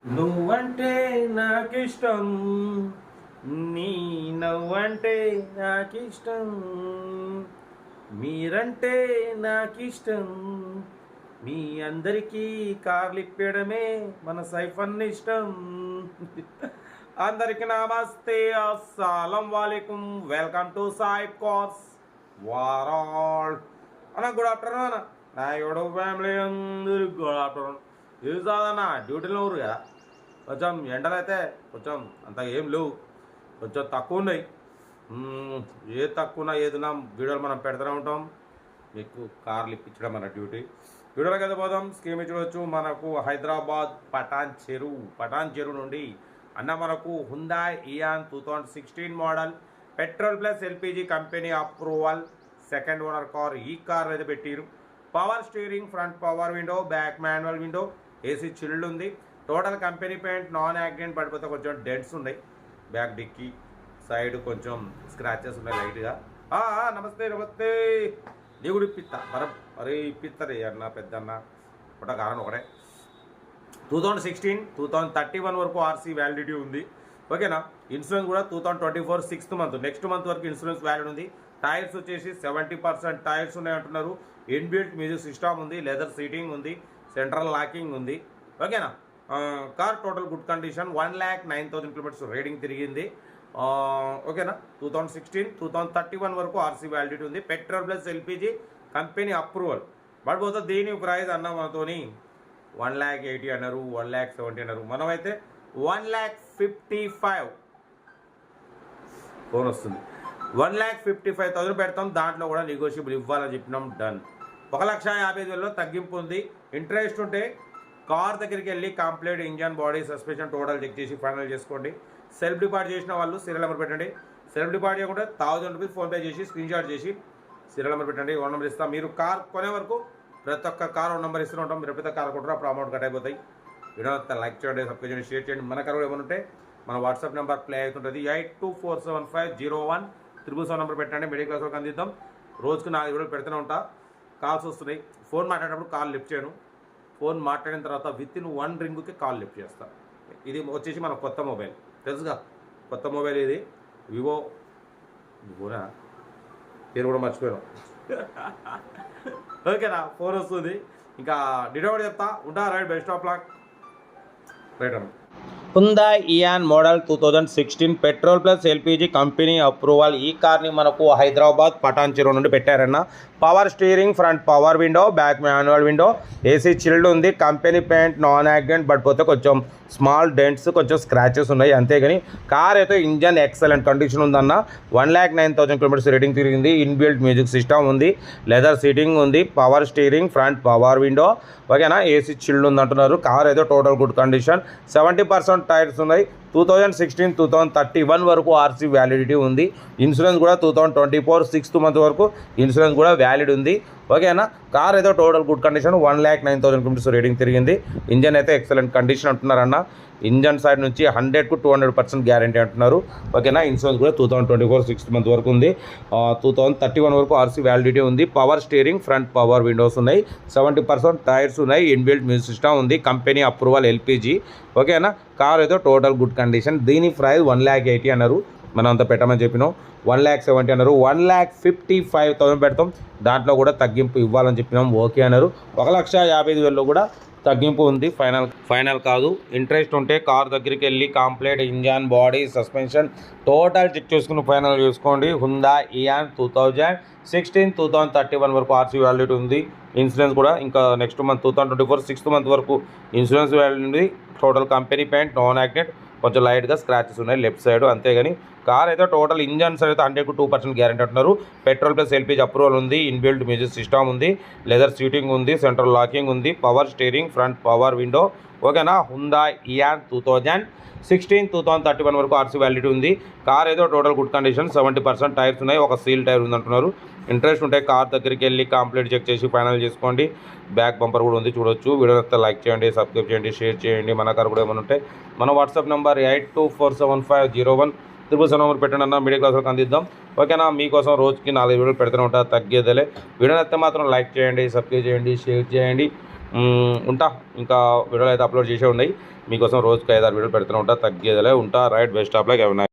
నువ్వంటే నాకిష్టం, నీ నవ్వంటే నాకిష్టం, మీరంటే నాకిష్టం, మీ అందరికీ కార్లు ఇప్పడమే మన సైఫన్ ఇష్టం. అందరికి నమస్తే, అస్సలం వాలేకుం, వెల్కమ్ టు సాయిబ్ కార్స్ వారాల్ అన్న. గుడ్ ఆఫ్టర్నూన్ నా యూట్యూబ్ ఫ్యామిలీ అందరికి గుడ్ ఆఫ్టర్నూన్. ఇది కాదన్న డ్యూటీలో ఊరు కదా, కొంచెం ఎండలు అయితే కొంచెం అంత ఏం లేవు, కొంచెం తక్కువ ఉన్నాయి. ఏది తక్కువ ఏదినా వీడియోలు మనం పెడుతూనే ఉంటాం, మీకు కార్లు ఇప్పించడం మన డ్యూటీ. వీడియోలోకి అయితే పోదాం. స్కీమ్ చూడవచ్చు. మనకు హైదరాబాద్ పటాన్ చెరువు నుండి అన్న మనకు Hyundai Eon 2016 model petrol plus LPG company approval second owner car. ఈ కార్ అయితే పెట్టిరు. Power steering, front power window, back manual window, AC chilled ఉంది. Total company paint, non accident. పడిపోతే కొంచెం డెంట్స్ ఉన్నాయి, బ్యాక్ డిక్కీ సైడ్ కొంచెం scratches ఉన్నాయి లైట్గా. నమస్తే నమస్తే, నీ కూడా ఇప్పిస్తా మరి ఇప్పిస్తారు అన్న పెద్దన్న ఒకట కారణం ఒకటే. 2016 2031 వరకు ఆర్సీ వ్యాలిడిటీ ఉంది, ఓకేనా. ఇన్సూరెన్స్ కూడా 2024 6th మంత్, నెక్స్ట్ మంత్ వరకు ఇన్సూరెన్స్ వ్యాలిడ్ ఉంది. టైర్స్ వచ్చేసి 70% టైర్స్ ఉన్నాయి అంటున్నారు. ఇన్బిల్ట్ మ్యూజిక్ సిస్టమ్ ఉంది, లెదర్ సీటింగ్ ఉంది, సెంట్రల్ లాకింగ్ ఉంది, ఓకేనా. Car total good condition. 1,09,000 kilometres rating తిరిగింది, ఓకేనా. 2016 2031 వరకు ఆర్సీ వ్యాలిడిటీ ఉంది. Petrol plus LPG company approval. పడిపోతే దీని ప్రైస్ అన్న మనతోని 1,80,000 అన్నారు, 1,70,000 అన్నారు. మనమైతే 1,55,000 ఫోన్ వస్తుంది, 1,55,000 పెడతాం. దాంట్లో కూడా నెగోషియబుల్ ఇవ్వాలని చెప్పినాం. డన్. 1,50,000 తగ్గింపు ఉంది. ఇంట్రెస్ట్ ఉంటే కార్ దగ్గరికి వెళ్ళి complete engine, body, suspension total check చేసి ఫైనల్ చేసుకోండి. సెల్ఫ్ డిపాజిట్ చేసిన వాళ్ళు సీరియల్ నెంబర్ పెట్టండి. సెల్ఫ్ డిపాజిట్ చేయకుండా 1,000 రూపీస్ ఫోన్పే చేసి స్క్రీన్ షాట్ చేసి సీరియల్ నెంబర్ పెట్టండి. ఓన్ నెంబర్ ఇస్తాం. మీరు కార్ కొనే వరకు ప్రతి ఒక్క కార్ ఓన్ నెంబర్ ఇస్తూనే ఉంటాం. మీరు ఎప్పుడైతే కార్ కొంటారో అప్పుడు అమౌంట్ కట్ అయిపోతాయి. వీడియో లైక్ చేయండి, సబ్స్క్రైబ్ చేయండి, షేర్ చేయండి. మన కార్ ఏమైనా ఉంటే మన వాట్సాప్ నెంబర్ ప్లే అవుతుంటుంది. 8247501777 నెంబర్ పెట్టండి. మిడిల్ క్లాస్ వరకు అందిద్దాం. రోజుకు 4 వీడియోలు పెడుతూనే ఉంటా. కాల్స్ వస్తున్నాయి. ఫోన్ మాట్లాడేటప్పుడు కాల్ లిఫ్ట్ చేయను. ఫోన్ మాట్లాడిన తర్వాత విత్-ఇన్ 1 రింగ్కి కాల్ లిఫ్ట్ చేస్తా. ఇది వచ్చేసి మన కొత్త మొబైల్, తెలుసుగా, కొత్త మొబైల్ ఇది. వివోనా పేరు కూడా మర్చిపోయాను. ఓకేనా, ఫోన్ వస్తుంది. ఇంకా డిటోడ్ చెప్తా ఉంటా. Right, best of luck. Right అన్న. Hyundai Eon model 2016 petrol plus LPG company approval. ఈ కార్ని మనకు హైదరాబాద్ పటాన్ చెరువు నుండి పెట్టారన్న. Power steering, front power window, back manual window, AC chilled ఉంది. Company paint, non accident. పడిపోతే కొంచెం స్మాల్ డెంట్స్, కొంచెం స్క్రాచెస్ ఉన్నాయి, అంతేగాని కార్ అయితే ఇంజన్ ఎక్సలెంట్ కండిషన్ ఉందన్న. 1,09,000 కిలోమీటర్స్ రేటింగ్ తిరిగింది. ఇన్బిల్ట్ మ్యూజిక్ సిస్టమ్ ఉంది, లెదర్ సీటింగ్ ఉంది, power steering, front power window, ఓకేనా. ఏసీ చిల్డ్ ఉంది అంటున్నారు. కార్ అయితే టోటల్ గుడ్ కండిషన్. 70% టైర్స్ ఉన్నాయి. 2016 2031 వరకు ఆర్సీ వ్యాలిడిటీ ఉంది. ఇన్సూరెన్స్ కూడా 2024 6th మంత్ వరకు ఇన్సూరెన్స్ కూడా వ్యాలిడ్ ఉంది, ఓకేనా. కార్ అయితే total good condition. 1,09,000 kilometres rating తిరిగింది. ఇంజన్ అయితే ఎక్సలెంట్ కండిషన్ అంటున్నారన్న. ఇంజన్ సైడ్ నుంచి 100 to 200% గ్యారంటీ అంటున్నారు, ఓకేనా. ఇన్సూరెన్స్ కూడా 2024 6th మంత్ వరకు ఉంది. 2031 వరకు ఆర్సీ వ్యాలిడిటీ ఉంది. Power steering, front power Windows ఉన్నాయి. 70% టైర్స్ ఉన్నాయి. ఇన్బిల్ట్ మ్యూజిక్ సిస్టమ్ ఉంది. కంపెనీ అప్రూవల్ ఎల్పిజి, ఓకేనా. కార్ అయితే టోటల్ గుడ్ కండిషన్. దీని ప్రైస్ 1,80,000 అన్నారు. మనం అంతా పెట్టమని చెప్పినాం. 1,70,000 అన్నారు. 1,55,000 పెడతాం. దాంట్లో కూడా తగ్గింపు ఇవ్వాలని చెప్పినాం, ఓకే అన్నారు. 1,50,000 కూడా తగ్గింపు ఉంది. ఫైనల్ కాదు. ఇంట్రెస్ట్ ఉంటే కార్ దగ్గరికి వెళ్ళి complete engine, body, suspension total check చేసుకుని ఫైనల్ చేసుకోండి. హుందాయ్ ఇయాన్ 2016 2031 వరకు ఆర్సీ వ్యాలిడిటీ ఉంది. ఇన్సూరెన్స్ కూడా ఇంకా నెక్స్ట్ మంత్ 2024 6th మంత్ వరకు ఇన్సూరెన్స్ వ్యాలిడిటీ ఉంది. Total company paint, non accident, కొంచెం లైట్గా స్క్రాచెస్ ఉన్నాయి లెఫ్ట్ సైడ్, అంతేగాని కార్ అయితే టోటల్ ఇంజన్ సైడ్ అయితే 100 to 2% గ్యారెంటీ అంటున్నారు. పెట్రోల్ ప్లస్ ఎల్పిజి అప్రూవల్ ఉంది. ఇన్బిల్ట్ మ్యూజిక్ సిస్టమ్ ఉంది, లెదర్ సీటింగ్ ఉంది, సెంట్రల్ లాకింగ్ ఉంది, power steering, front power window, ఓకేనా. హుందాయ్ ఇయాన్ 2016 2031 వరకు ఆర్సీ వ్యాలిడిటీ ఉంది. కార్ ఏదో టోటల్ గుడ్ కండిషన్. 70% టైర్స్ ఉన్నాయి. ఒక సీల్ టైర్ ఉంది అంటున్నారు. ఇంట్రెస్ట్ ఉంటే కార్ దగ్గరికి వెళ్ళి కంప్లీట్ చెక్ చేసి ఫైనల్ చేసుకోండి. బ్యాక్ బంపర్ కూడా ఉంది, చూడొచ్చు. వీడియో నచ్చితే లైక్ చేయండి, సబ్స్క్రైబ్ చేయండి, షేర్ చేయండి. మన కార్ కూడా ఏమైనా ఉంటే మన వాట్సాప్ నెంబర్ 8247501777 నెంబర్ పెట్టండి అన్న. మిడిల్ క్లాస్ వరకు అందిద్దాం, ఓకేనా. మీకోసం రోజుకి 4 వీడియోలు పెడుతూనే ఉంటా, తగ్గేదేలే. వీడియో నచ్చితే మాత్రం లైక్ చేయండి, సబ్స్క్రైబ్ చేయండి, షేర్ చేయండి. ఉంటా. ఇంకా వీడియోలు అయితే అప్లోడ్ చేసే ఉన్నాయి. మీకోసం రోజుకి 5-6 వీడియోలు పెడుతూనే ఉంటా, తగ్గేదిలే ఉంటా. Right, best of luck.